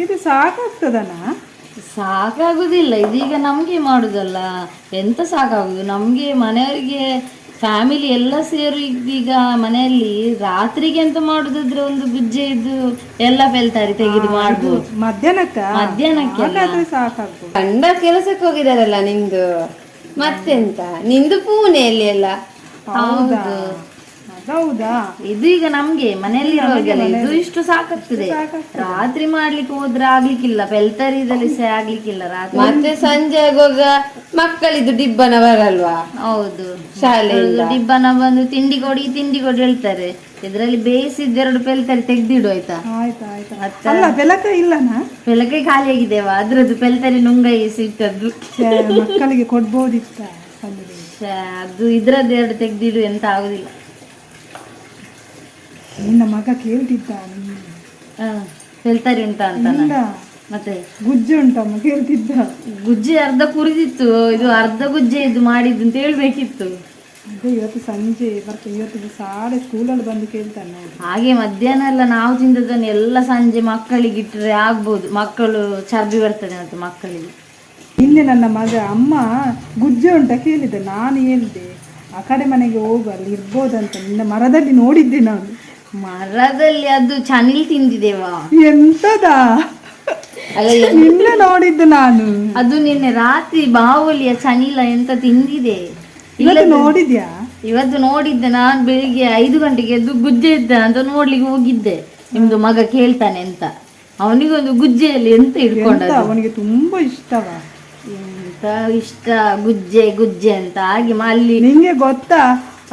ಇದು ಸಾಕಾಗ್ತದನ? ಸಾಕಾಗುದಿಲ್ಲ, ಇದೀಗ ನಮ್ಗೆ ಮಾಡುದಲ್ಲ, ಎಂತ ಸಾಕಾಗುದು ನಮ್ಗೆ, ಮನೆಯವರಿಗೆ ಫ್ಯಾಮಿಲಿ ಎಲ್ಲ ಸೇರು ಇದೀಗ ಮನೆಯಲ್ಲಿ ರಾತ್ರಿಗೆ ಅಂತ ಮಾಡುದಾದ್ರೆ ಒಂದು ಗುಜ್ಜೆ ಇದು ಎಲ್ಲ ಬೆಲ್ತಾರೆ ತೆಗೆದು ಮಾಡ್ಬೋದು. ಮಧ್ಯಾಹ್ನಕ್ಕೆ ಸಾಕಾಗ್ಬೋದು. ಗಂಡ ಕೆಲಸಕ್ಕೆ ಹೋಗಿದಾರಲ್ಲ ನಿಂದು, ಮತ್ತೆಂತ ನಿಂದು ಪೂನೆಯಲ್ಲಿ ಎಲ್ಲ. ಹೌದಾ? ಇದು ಈಗ ನಮ್ಗೆ ಮನೆಯಲ್ಲಿ ಇರುವಾಗೆಲ್ಲ ಇದು ಇಷ್ಟು ಸಾಕಾಗ್ತದೆ. ರಾತ್ರಿ ಮಾಡ್ಲಿಕ್ಕೆ ಹೋದ್ರೆ ಆಗ್ಲಿಕ್ಕಿಲ್ಲ, ಬೆಲ್ತರಿದಲ್ಲಿ ಸಹ ಆಗ್ಲಿಕ್ಕಿಲ್ಲ ರಾತ್ರಿ. ಮತ್ತೆ ಸಂಜೆ ಆಗುವಾಗ ಮಕ್ಕಳಿದ್ದು ಡಿಬ್ಬನ ಬರಲ್ವಾ? ಹೌದು, ಶಾಲೆ ಡಿಬ್ಬನ ಬಂದು ತಿಂಡಿ ಕೊಡಿ ಹೇಳ್ತಾರೆ. ಇದ್ರಲ್ಲಿ ಬೇಯಿಸಿದ್ದೆರಡು ಪೆಲ್ತರಿ ತೆಗ್ದಿಡು ಆಯ್ತಾ. ಬೆಳಗ್ಗೆ ಖಾಲಿ ಆಗಿದ್ದೇವಾ? ಅದ್ರದ್ದು ಪೆಲ್ತರಿ ನುಂಗೈಸಿ ಇಟ್ಟದ್ದು ಮಕ್ಕಳಿಗೆ ಕೊಡ್ಬೋದಿತ್ತ. ಅದು ಇದ್ರದ್ದು ಎರಡು ತೆಗ್ದಿಡು, ಎಂತ ಆಗುದಿಲ್ಲ. ನಿನ್ನ ಮಗ ಕೇಳ್ತಿದ್ದ ಪೆಲ್ತರಿ ಉಂಟಾ ಅಂತ. ಮತ್ತೆ ಗುಜ್ಜೆ ಉಂಟಮ್ಮ ಕೇಳ್ತಿದ್ದ. ಗುಜ್ಜೆ ಅರ್ಧ ಕುರಿದಿತ್ತು, ಇದು ಅರ್ಧ ಗುಜ್ಜೆ ಇದು ಮಾಡಿದ್ದು ಅಂತ ಹೇಳ್ಬೇಕಿತ್ತು. ಅದೇ ಇವತ್ತು ಸಂಜೆ ಬರ್ತೇನೆ, ಇವತ್ತು ಸಾಡೆ ಸ್ಕೂಲಲ್ಲಿ ಬಂದು ಕೇಳ್ತಾನೆ. ಹಾಗೆ ಮಧ್ಯಾಹ್ನ ಎಲ್ಲ ನಾವು ತಿಂದದನ್ನು ಎಲ್ಲ ಸಂಜೆ ಮಕ್ಕಳಿಗೆ ಇಟ್ಟರೆ ಆಗ್ಬೋದು, ಮಕ್ಕಳು ಚರ್ಬಿ ಬರ್ತದೆ ಮತ್ತೆ ಮಕ್ಕಳಿಗೆ. ನಿನ್ನೆ ನನ್ನ ಮಗ ಅಮ್ಮ ಗುಜ್ಜೆ ಉಂಟ ಕೇಳಿದ್ದೆ. ನಾನು ಹೇಳಿದೆ ಆ ಕಡೆ ಮನೆಗೆ ಹೋಗು, ಅಲ್ಲಿ ಇರ್ಬೋದಂತ. ನಿನ್ನ ಮರದಲ್ಲಿ ನೋಡಿದ್ದೆ ನಾನು. ಮರದಲ್ಲಿ ಅದು ಚನಿಲ್ ತಿಂದಿದ್ದೇವಾ? ಎಂತದ? ನಿನ್ನೆ ನೋಡಿದ್ದು ನಾನು. ಅದು ನಿನ್ನೆ ರಾತ್ರಿ ಬಾವಲಿಯ ಚನಿಲ ಎಂತ ತಿಂದಿದೆ. ನೋಡಿದ್ಯಾ? ಇವತ್ತು ನೋಡಿದ್ದೆ ನಾನು. ಬೆಳಿಗ್ಗೆ 5 ಗಂಟೆಗೆ ಎದ್ದು ಗುಜ್ಜೆ ಇದ್ದ ಅಂತ ನೋಡ್ಲಿಕ್ಕೆ ಹೋಗಿದ್ದೆ. ನಿಮ್ದು ಮಗ ಕೇಳ್ತಾನೆ ಅಂತ. ಅವನಿಗೊಂದು ಗುಜ್ಜೆಯಲ್ಲಿ ಎಂತ ಇಟ್ಕೊಂಡ. ಅವನಿಗೆ ತುಂಬಾ ಇಷ್ಟವ. ಎಂತ ಇಷ್ಟ ಗುಜ್ಜೆ ಗುಜ್ಜೆ ಅಂತ. ಹಾಗೆ ಅಲ್ಲಿ ನಿಂಗೆ ಗೊತ್ತಾ,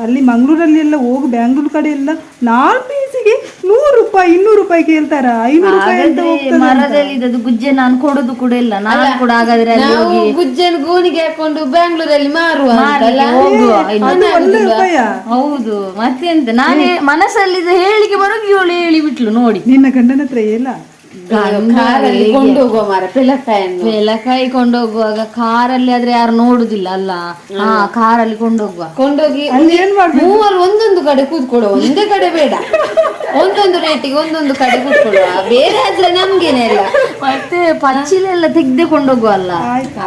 ಅಲ್ಲಿ ಮಂಗಳೂರಲ್ಲಿ ಎಲ್ಲ ಹೋಗಿ ಬ್ಯಾಂಗ್ಳೂರ್ ಕಡೆ ಎಲ್ಲ 4 ಪೀಸಿಗೆ 100 ರೂಪಾಯಿ 200 ರೂಪಾಯಿ ಕೇಳ್ತಾರ. 500 ರೂಪಾಯಿ ಮರದಲ್ಲಿ ಇದ್ದದ್ದು ಗುಜ್ಜೆ ನಾನು ಕೊಡೋದು ಕೂಡ ಇಲ್ಲ. ನಾನು ಕೂಡ ಹಾಗಾದ್ರೆ ಗುಜ್ಜೆನ ಗೋಣಿಗೆ ಹಾಕೊಂಡು ಬ್ಯಾಂಗ್ಳೂರಲ್ಲಿ ಮಾರುವ. ಹೌದು, ಮತ್ತೆ ಎಂತ ನಾನೇ ಮನಸ್ಸಲ್ಲಿ ಹೇಳಿಕೆ ಬರೋದು ಇವಳು ಹೇಳಿ ಬಿಟ್ಲು ನೋಡಿ. ನಿನ್ನ ಗಂಡನ ಹತ್ರ ಎಲ್ಲ ಕೊಂಡೋಗುವ ಮಾರ ಪೆಲಕಾಯಿ ಕೊಂಡೋಗುವಾಗ ಕಾರಲ್ಲಿ ಆದ್ರೆ ಯಾರು ನೋಡುದಿಲ್ಲ ಅಲ್ಲ. ಕಾರಲ್ಲಿ ಕೊಂಡೋಗಿ ಮೂವರು ಒಂದೊಂದು ಕಡೆ ಕೂತ್ಕೊಳ್ಳುವ, ಒಂದೇ ಕಡೆ ಬೇಡ, ಒಂದೊಂದು ರೇಟಿಗೆ ಒಂದೊಂದು ಕಡೆ ಕೂತ್ಕೊಳ್ಳುವ. ಬೇರೆ ಆದ್ರೆ ನಮ್ಗೇನೆ ಇಲ್ಲ. ಮತ್ತೆ ಪಚ್ಚಿಲೆಲ್ಲ ತೆಗ್ದೆ ಕೊಂಡೋಗುವ ಅಲ್ಲ,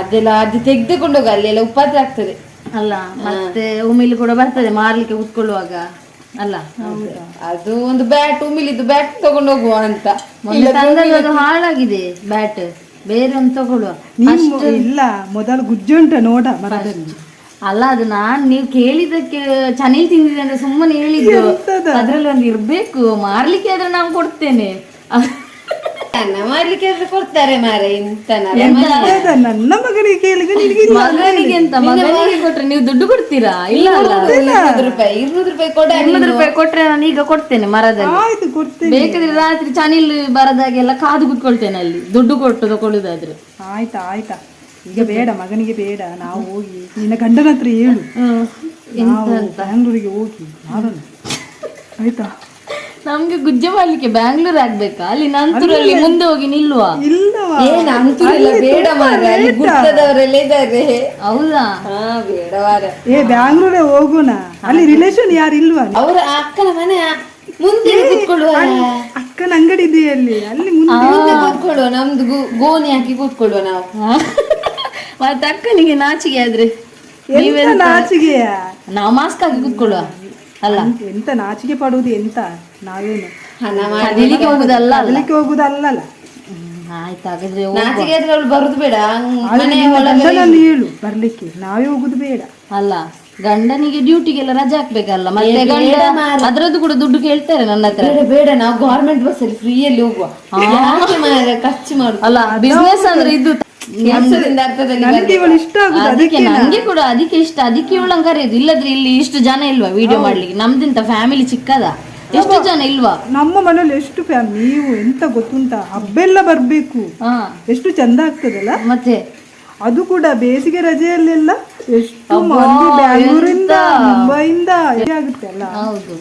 ಅದೆಲ್ಲ ಅದು ತೆಗ್ದೆ ಕೊಂಡೋಗ, ಅಲ್ಲೆಲ್ಲ ಉಪದ್ರ ಆಗ್ತದೆ ಅಲ್ಲ. ಮತ್ತೆ ಉಮಿಲಿ ಕೂಡ ಬರ್ತದೆ ಮಾರ್ಲಿಕ್ಕೆ ಕೂತ್ಕೊಳ್ಳುವಾಗ ಅಲ್ಲ. ಅದು ಒಂದು ಬ್ಯಾಟ್, ಉಮಿಲಿದ್ದು ಬ್ಯಾಟ್ ತಗೊಂಡು ಹೋಗುವ ಅಂತ. ಅದು ಹಾಳಾಗಿದೆ ಬ್ಯಾಟ್, ಬೇರೆ ಒಂದು ತಗೊಳ್ಳುವ. ಇಲ್ಲ, ಮೊದಲು ಗುಜ್ಜೆ ಉಂಟ ನೋಡ ಮರದಲ್ಲಿ. ಅಲ್ಲ, ಅದು ನೀವು ಕೇಳಿದಕ್ಕೆ ಚನಿಲ್ ತಿಂದಿದೆ ಅಂದ್ರೆ ಸುಮ್ಮನೆ ಹೇಳಿದ್ದು. ಅದ್ರಲ್ಲಿ ಒಂದು ಇರ್ಬೇಕು, ಮಾರ್ಲಿಕ್ಕೆ ಆದ್ರೆ ನಾನು ಕೊಡ್ತೇನೆ. ಮಾಡ್ಲಿಕ್ಕೆ ಕೊಡ್ತಾರೆ ಮಾರೆ. ನನ್ನ ಮಗನಿಗೆ ಕೇಳಿದ್ರೆ ಮಗನಿಗೆ ಎಂತ, ಮಗನಿಗೆ ಕೊಟ್ರೆ ನೀವು ದುಡ್ಡು ಕೊಡ್ತೀರಾ? ಇಲ್ಲ ಅಲ್ಲ, 200 ರೂಪಾಯಿ ಕೊಟ್ರೆ ನಾನು ಈಗ ಕೊಡ್ತೇನೆ ಮರದಲ್ಲಿ. ಬೇಕಾದ್ರೆ ರಾತ್ರಿ ಚನಿಲ್ ಬರದಾಗೆಲ್ಲ ಕಾದು ಕುತ್ಕೊಳ್ತೇನೆ ಅಲ್ಲಿ, ದುಡ್ಡು ಕೊಟ್ಟು ತಗೊಳ್ಳುದಾದ್ರೆ. ಆಯ್ತಾ ಈಗ ಬೇಡ, ಮಗನಿಗೆ ಬೇಡ. ನಾವು ಹೋಗಿ ನಿನ್ನ ಗಂಡನ ಹತ್ರ ಹೇಳು, ಬ್ಯಾಂಗ್ಳೂರಿಗೆ ಹೋಗಿ ಮಾಡೋಣ ಆಯ್ತಾ? ನಮ್ಗೆ ಗುಜ್ಜೆ ಮಾಡ್ಲಿಕ್ಕೆ ಬ್ಯಾಂಗ್ಳೂರ್ ಆಗ್ಬೇಕಾ? ಅಲ್ಲಿ ನಂತೂರಲ್ಲಿ ಮುಂದೆ ಹೋಗಿ ನಿಲ್ಲುವ. ಬೇಡ ಮಾರೆ, ಅಲ್ಲಿ ಗುಡ್ಡದವರೆಲ್ಲ ಇದ್ದಾರೆ. ಹೌದಾ? ಬೇಡ ಮಾರ, ಬ್ಯಾಂಗ್ಳೂರೇ ಹೋಗೋಣ. ಅಲ್ಲಿ ರಿಲೇಷನ್ ಯಾರು ಇಲ್ವಾ? ಅವ್ರ ಅಕ್ಕನ ಮನೆ ಮುಂದೆ ಕೂತ್ಕೊಳ್ಳುವ. ಅಕ್ಕನ ಅಂಗಡಿ ಇದೆಯಾ ಅಲ್ಲಿ? ಅಲ್ಲಿ ಮುಂದೆ ಕೂತ್ಕೊಳ್ಳುವ, ನಮ್ದು ಗೋಣಿ ಹಾಕಿ ಕೂತ್ಕೊಳ್ಳುವ ನಾವು. ಮತ್ತೆ ಅಕ್ಕನಿಗೆ ನಾಚಿಗೆ ಆದ್ರೆ ನಾಚಿಗೆಯ? ನಾವು ಮಾಸ್ಕ್ ಹಾಕಿ ಕೂತ್ಕೊಳ್ಳುವ ಅಲ್ಲ. ಎಂತ ನಾಚಿಕೆ ಪಡುವುದು ಎಂತ? ನಾವೇನು ಕದಿಲಿಕ್ಕೆ ಹೋಗುದಲ್ಲ, ಅದಲಿಕ್ಕೆ ಹೋಗುದಲ್ಲ. ಆಯ್ತಾಗಾದ್ರೆ ನಾಚಿಗೆ ಆದ್ರೆ ಅವಳು ಬರುದು ಬೇಡ, ಹೇಳು ಬರ್ಲಿಕ್ಕೆ. ನಾವೇ ಹೋಗುದು ಬೇಡ ಅಲ್ಲ. ಗಂಡನಿಗೆ ಡ್ಯೂಟಿಗೆಲ್ಲ ರಜೆ ಹಾಕ್ಬೇಕಲ್ಲ, ಮತ್ತೆ ಗಂಡ ಅದ್ರದ್ದು ಕೂಡ ದುಡ್ಡು ಕೇಳ್ತಾರೆ ನನ್ನ ಹತ್ರ. ಬೇಡ, ನಾವು ಗವರ್ಮೆಂಟ್ ಬಸ್ ಅಲ್ಲಿ ಫ್ರೀಯಲ್ಲಿ ಹೋಗುವ. ಖರ್ಚು ಮಾಡುದು ಅಲ್ಲ, ಬಿಸ್ನೆಸ್ ಅಂದ್ರೆ ಇದು ನಂಗೆ ಕೂಡ ಅದಕ್ಕೆ ಇಷ್ಟ. ಅದಕ್ಕೆ ಇವಳಂಗ್ ಕರೆಯೋದು. ಇಲ್ಲದ್ರೆ ಇಲ್ಲಿ ಇಷ್ಟು ಜನ ಇಲ್ವಾ ವಿಡಿಯೋ ಮಾಡ್ಲಿಕ್ಕೆ? ನಮ್ದಿಂತ ಫ್ಯಾಮಿಲಿ ಚಿಕ್ಕದ, ಎಷ್ಟು ಜನ ಇಲ್ವಾ? ನಮ್ಮ ಮನೇಲಿ ಎಷ್ಟು ಫ್ಯಾಮಿಲಿ. ನೀವು ಎಂತ ಗೊತ್ತುಂಟಾ, ಹಬ್ಬೆಲ್ಲ ಬರ್ಬೇಕು, ಎಷ್ಟು ಚಂದ ಆಗ್ತದಲ್ಲ. ಮತ್ತೆ ಅದು ಕೂಡ ಬೇಸಿಗೆ ರಜೆಯಲ್ಲೆಲ್ಲ ಎಷ್ಟು ಮಂದಿ ಬ್ಯಾಂಗ್ಳೂರಿಂದ ಮುಂಬೈಯಿಂದ ಆಗುತ್ತೆ ಅಲ್ಲ. ಹೌದು,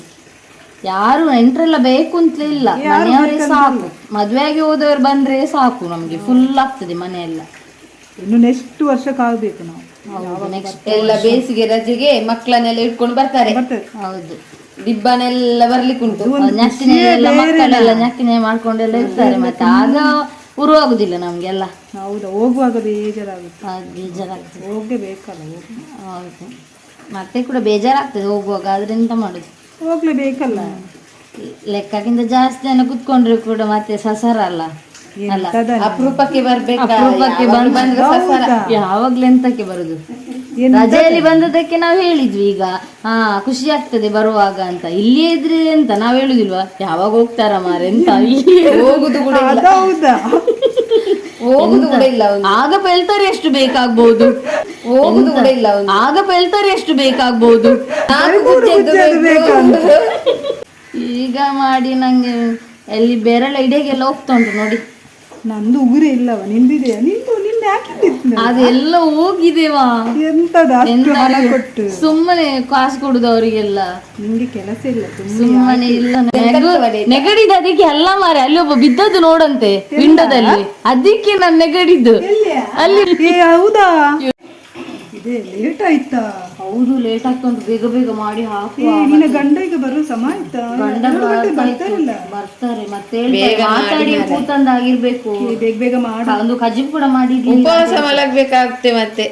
ಯಾರು ಎಂಟ್ರೆಲ್ಲ ಬೇಕು ಅಂತಲೇ ಇಲ್ಲ, ಮನೆಯವರೇ ಸಾಕು. ಮದ್ವೆಯಾಗಿ ಹೋದವರು ಬಂದ್ರೆ ಸಾಕು, ನಮ್ಗೆ ಫುಲ್ ಆಗ್ತದೆ ಮನೆಯೆಲ್ಲ. ಇನ್ನು ನೆಕ್ಸ್ಟ್ ವರ್ಷಕ್ಕಾಗಬೇಕು ನಾವು. ಎಲ್ಲ ಬೇಸಿಗೆ ರಜೆಗೆ ಮಕ್ಕಳನ್ನೆಲ್ಲ ಇಟ್ಕೊಂಡು ಬರ್ತಾರೆ. ಹೌದು, ದಿಬ್ಬನೆಲ್ಲ ಬರ್ಲಿಕ್ಕುಂಟು. ನೆಕ್ಕಿನೇ ಎಲ್ಲ ಮಕ್ಕಳೆಲ್ಲ ನೆಕ್ಕಿನೇ ಮಾಡ್ಕೊಂಡೆಲ್ಲ ಇರ್ತಾರೆ, ಮತ್ತೆ ಆಗ ಉರುವಾಗುದಿಲ್ಲ ನಮ್ಗೆಲ್ಲ. ಹೌದಾ, ಹೋಗುವಾಗ ಬೇಜಾರಾಗುತ್ತೆ. ಬೇಜಾರಾಗ್ತದೆ, ಹೋಗಬೇಕಲ್ಲ. ಹೌದು. ಮತ್ತೆ ಕೂಡ ಬೇಜಾರಾಗ್ತದೆ ಹೋಗುವಾಗ, ಆದ್ರೆ ಎಂತ ಮಾಡುದು, ಹೋಗ್ಲೇಬೇಕಲ್ಲ. ಲೆಕ್ಕಕ್ಕಿಂತ ಜಾಸ್ತಿ ಜನ ಕುತ್ಕೊಂಡ್ರೆ ಕೂಡ ಮತ್ತೆ ಸಸರ ಅಲ್ಲ. ಅಪರೂಪಕ್ಕೆ ಬರ್ಬೇಕಾ, ಅಪರೂಪಕ್ಕೆ ಬಂದ್ರೆ ಸಸರ. ಯಾವಾಗ್ಲೂ ಎಂತಕ್ಕೆ ಬರುದು, ರಜೆಯಲ್ಲಿ ಬಂದದಕ್ಕೆ ನಾವು ಹೇಳಿದ್ವಿ ಈಗ ಖುಷಿ ಆಗ್ತದೆ ಬರುವಾಗ ಅಂತ. ಇಲ್ಲಿಯೇ ಇದ್ರೆ ಎಂತ ನಾವ್ ಹೇಳುದಿಲ್ವಾ, ಯಾವಾಗ ಹೋಗ್ತಾರ ಮಾರೆ ಎಂತ, ಹೋಗುದು ಕೂಡ ಇಲ್ಲ. ಹೋಗುದು ಕೂಡ ಇಲ್ಲ. ಆಗ ಪೆಲ್ತಾರೆ ಎಷ್ಟು ಬೇಕಾಗ್ಬಹುದು, ಹೋಗುದು ಕೂಡ ಇಲ್ಲ. ಆಗ ಪೆಲ್ತಾರೆ ಎಷ್ಟು ಬೇಕಾಗ್ಬಹುದು. ಈಗ ಮಾಡಿ ನಂಗೆ ಎಲ್ಲಿ ಬೆರಳ ಇಡೆಗೆಲ್ಲ ಹೋಗ್ತಾ ಉಂಟು ನೋಡಿ. ನಂದು ಉಗುರೇ ಇಲ್ಲವ, ನಿಂದಿದೆಯಾ? ನಿಂದು ಯಾಕೆ ಅದೆಲ್ಲ ಹೋಗಿದೇವಾ, ಎಂತದ ಅಷ್ಟು ಹಣ ಕೊಟ್ಟು ಸುಮ್ಮನೆ ಕಾಸು ಕೊಡುದು ಅವರಿಗೆಲ್ಲ. ನಿಮ್ಗೆ ಕೆಲಸ ಇಲ್ಲ, ಸುಮ್ಮನೆ ಇಲ್ಲ. ನೆಗಡಿದ ಅದಕ್ಕೆ ಅಲ್ಲ ಮಾರೆ, ಅಲ್ಲಿ ಒಬ್ಬ ಬಿದ್ದದ್ದು ನೋಡಂತೆ ವಿಂಡೋದಲ್ಲಿ, ಅದಕ್ಕೆ ನಾನು ನೆಗಡಿದ್ದು ಅಲ್ಲಿ. ಹೌದಾ, ಇದೇ ಲೇಟ್ ಆಯ್ತಾ? ಹೌದು, ಲೇಟ್ ಆಗ್ತುಂಟು, ಬೇಗ ಬೇಗ ಮಾಡಿ ಹಾಕುವ. ನಿನ್ನ ಗಂಡ ಈಗ ಬರೋ ಸಮಯ ಆಯ್ತಾ? ಬರ್ತಾರೆ ಮತ್ತೆ ಮಾತಾಡಿ ಕೂತಂದಾಗಿರ್ಬೇಕು. ಬೇಗ ಬೇಗ ಮಾಡ, ಒಂದು ಕಜಿಪ್ ಕೂಡ ಮಾಡಿ ಉಪವಾಸ ಮಲಗ್ಬೇಕಾಗ್ತೆ ಮತ್ತೆ.